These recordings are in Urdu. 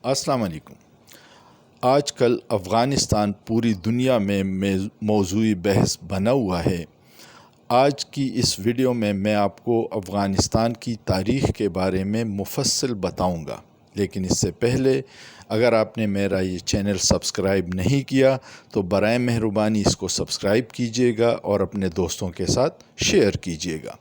السلام علیکم۔ آج کل افغانستان پوری دنیا میں موضوع بحث بنا ہوا ہے۔ آج کی اس ویڈیو میں آپ کو افغانستان کی تاریخ کے بارے میں مفصل بتاؤں گا، لیکن اس سے پہلے اگر آپ نے میرا یہ چینل سبسکرائب نہیں کیا تو برائے مہربانی اس کو سبسکرائب کیجیے گا اور اپنے دوستوں کے ساتھ شیئر کیجیے گا۔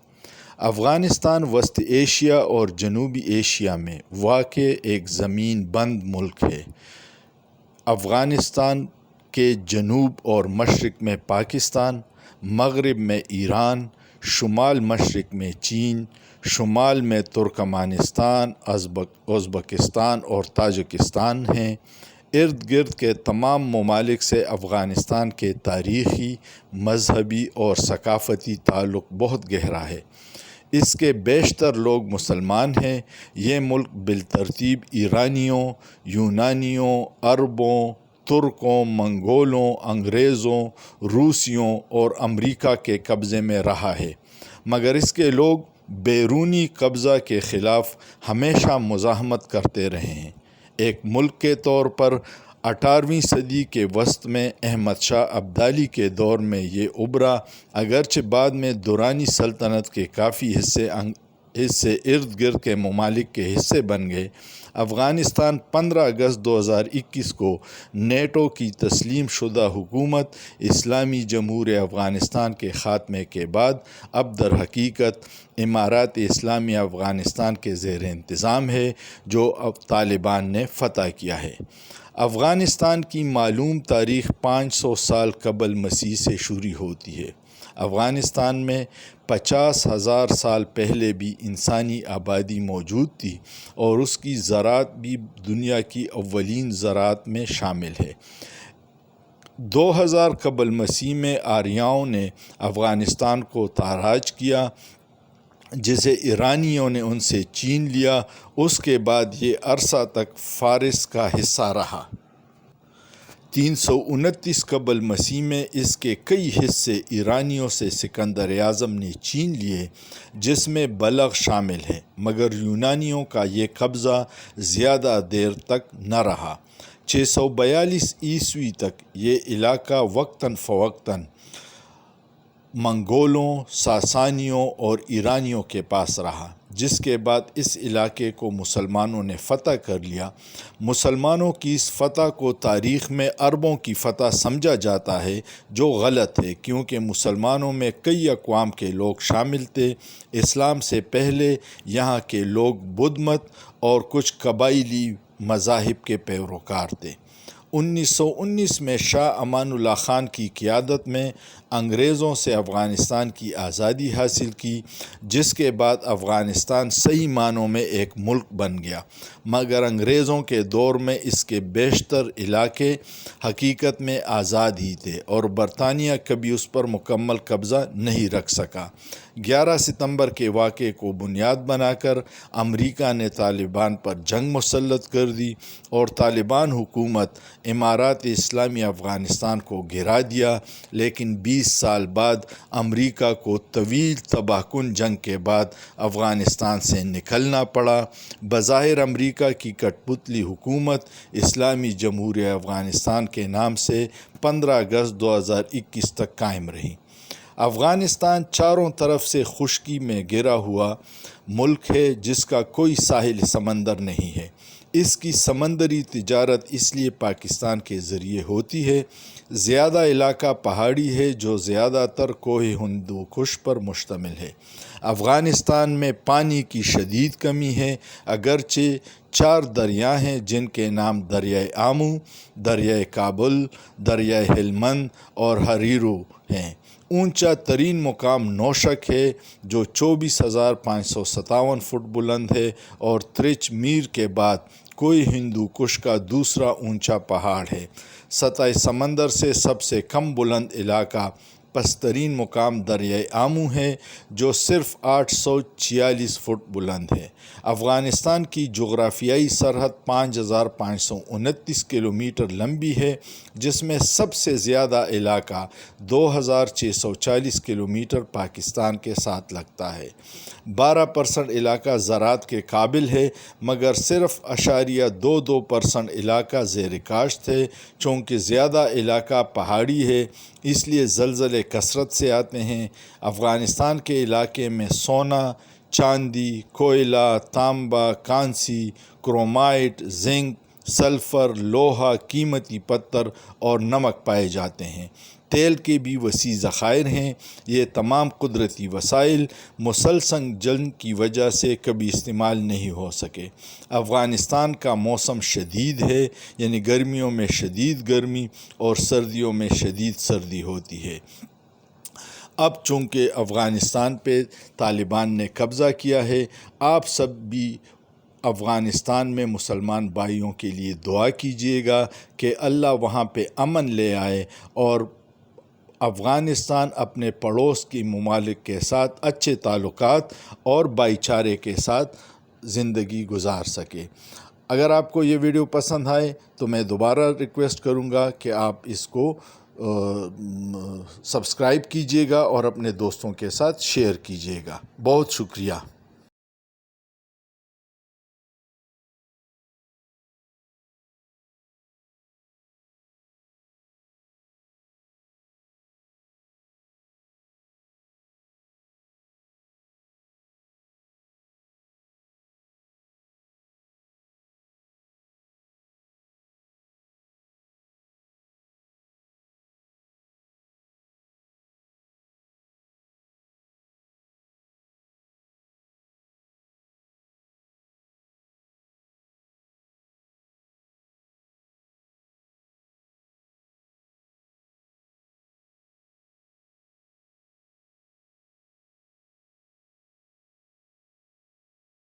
افغانستان وسط ایشیا اور جنوبی ایشیا میں واقع ایک زمین بند ملک ہے۔ افغانستان کے جنوب اور مشرق میں پاکستان، مغرب میں ایران، شمال مشرق میں چین، شمال میں ترکمانستان، ازبکستان اور تاجکستان ہیں۔ ارد گرد کے تمام ممالک سے افغانستان کے تاریخی، مذہبی اور ثقافتی تعلق بہت گہرا ہے۔ اس کے بیشتر لوگ مسلمان ہیں۔ یہ ملک بالترتیب ایرانیوں، یونانیوں، عربوں، ترکوں، منگولوں، انگریزوں، روسیوں اور امریکہ کے قبضے میں رہا ہے، مگر اس کے لوگ بیرونی قبضہ کے خلاف ہمیشہ مزاحمت کرتے رہے ہیں۔ ایک ملک کے طور پر 18ویں صدی کے وسط میں احمد شاہ ابدالی کے دور میں یہ ابھرا، اگرچہ بعد میں درانی سلطنت کے کافی حصے ارد گرد کے ممالک کے حصے بن گئے۔ افغانستان 15 اگست 2021 کو نیٹو کی تسلیم شدہ حکومت اسلامی جمہوریہ افغانستان کے خاتمے کے بعد اب در حقیقت امارات اسلامیہ افغانستان کے زیر انتظام ہے، جو اب طالبان نے فتح کیا ہے۔ افغانستان کی معلوم تاریخ 500 سال قبل مسیح سے شروع ہوتی ہے۔ افغانستان میں 50,000 سال پہلے بھی انسانی آبادی موجود تھی اور اس کی زراعت بھی دنیا کی اولین زراعت میں شامل ہے۔ 2000 قبل مسیح میں آریاؤں نے افغانستان کو تاراج کیا، جسے ایرانیوں نے ان سے چھین لیا۔ اس کے بعد یہ عرصہ تک فارس کا حصہ رہا۔ 329 قبل مسیح میں اس کے کئی حصے ایرانیوں سے سکندر اعظم نے چھین لیے، جس میں بلخ شامل ہے، مگر یونانیوں کا یہ قبضہ زیادہ دیر تک نہ رہا۔ 642 عیسوی تک یہ علاقہ وقتاً فوقتاً منگولوں، ساسانیوں اور ایرانیوں کے پاس رہا، جس کے بعد اس علاقے کو مسلمانوں نے فتح کر لیا۔ مسلمانوں کی اس فتح کو تاریخ میں عربوں کی فتح سمجھا جاتا ہے، جو غلط ہے، کیونکہ مسلمانوں میں کئی اقوام کے لوگ شامل تھے۔ اسلام سے پہلے یہاں کے لوگ بدھ مت اور کچھ قبائلی مذاہب کے پیروکار تھے۔ 1919 میں شاہ امان اللہ خان کی قیادت میں انگریزوں سے افغانستان کی آزادی حاصل کی، جس کے بعد افغانستان صحیح معنوں میں ایک ملک بن گیا، مگر انگریزوں کے دور میں اس کے بیشتر علاقے حقیقت میں آزاد ہی تھے اور برطانیہ کبھی اس پر مکمل قبضہ نہیں رکھ سکا۔ 11 ستمبر کے واقعے کو بنیاد بنا کر امریکہ نے طالبان پر جنگ مسلط کر دی اور طالبان حکومت امارات اسلامیہ افغانستان کو گرا دیا، لیکن 20 سال بعد امریکہ کو طویل تباہ کن جنگ کے بعد افغانستان سے نکلنا پڑا۔ بظاہر امریکہ کی کٹ پتلی حکومت اسلامی جمہوریہ افغانستان کے نام سے 15 اگست 2021 تک قائم رہی۔ افغانستان چاروں طرف سے خشکی میں گھرا ہوا ملک ہے، جس کا کوئی ساحل سمندر نہیں ہے۔ اس کی سمندری تجارت اس لیے پاکستان کے ذریعے ہوتی ہے۔ زیادہ علاقہ پہاڑی ہے، جو زیادہ تر کوہ ہندو کش پر مشتمل ہے۔ افغانستان میں پانی کی شدید کمی ہے، اگرچہ 4 دریا ہیں، جن کے نام دریائے آمو، دریائے کابل، دریائے ہلمند اور ہریرو ہیں۔ اونچا ترین مقام نوشک ہے، جو 24,557 فٹ بلند ہے اور ترچ میر کے بعد کوہ ہندو کش کا دوسرا اونچا پہاڑ ہے۔ سطح سمندر سے سب سے کم بلند علاقہ پسترین مقام دریائے آمو ہے جو صرف 846 فٹ بلند ہے۔ افغانستان کی جغرافیائی سرحد 5529 کلومیٹر لمبی ہے، جس میں سب سے زیادہ علاقہ 2640 کلومیٹر پاکستان کے ساتھ لگتا ہے۔ 12% علاقہ زراعت کے قابل ہے، مگر صرف 0.22% علاقہ زیر کاشت ہے۔ چونکہ زیادہ علاقہ پہاڑی ہے، اس لیے زلزلے کثرت سے آتے ہیں۔ افغانستان کے علاقے میں سونا، چاندی، کوئلہ، تانبا، کانسی، کرومائٹ، زنک، سلفر، لوہا، قیمتی پتھر اور نمک پائے جاتے ہیں۔ تیل کے بھی وسیع ذخائر ہیں۔ یہ تمام قدرتی وسائل مسلسل جنگ کی وجہ سے کبھی استعمال نہیں ہو سکے۔ افغانستان کا موسم شدید ہے، یعنی گرمیوں میں شدید گرمی اور سردیوں میں شدید سردی ہوتی ہے۔ اب چونکہ افغانستان پہ طالبان نے قبضہ کیا ہے، آپ سب بھی افغانستان میں مسلمان بھائیوں کے لیے دعا کیجیے گا کہ اللہ وہاں پہ امن لے آئے اور افغانستان اپنے پڑوس کی ممالک کے ساتھ اچھے تعلقات اور بھائی چارے کے ساتھ زندگی گزار سکے۔ اگر آپ کو یہ ویڈیو پسند آئے تو میں دوبارہ ریکویسٹ کروں گا کہ آپ اس کو سبسکرائب کیجیے گا اور اپنے دوستوں کے ساتھ شیئر کیجیے گا۔ بہت شکریہ۔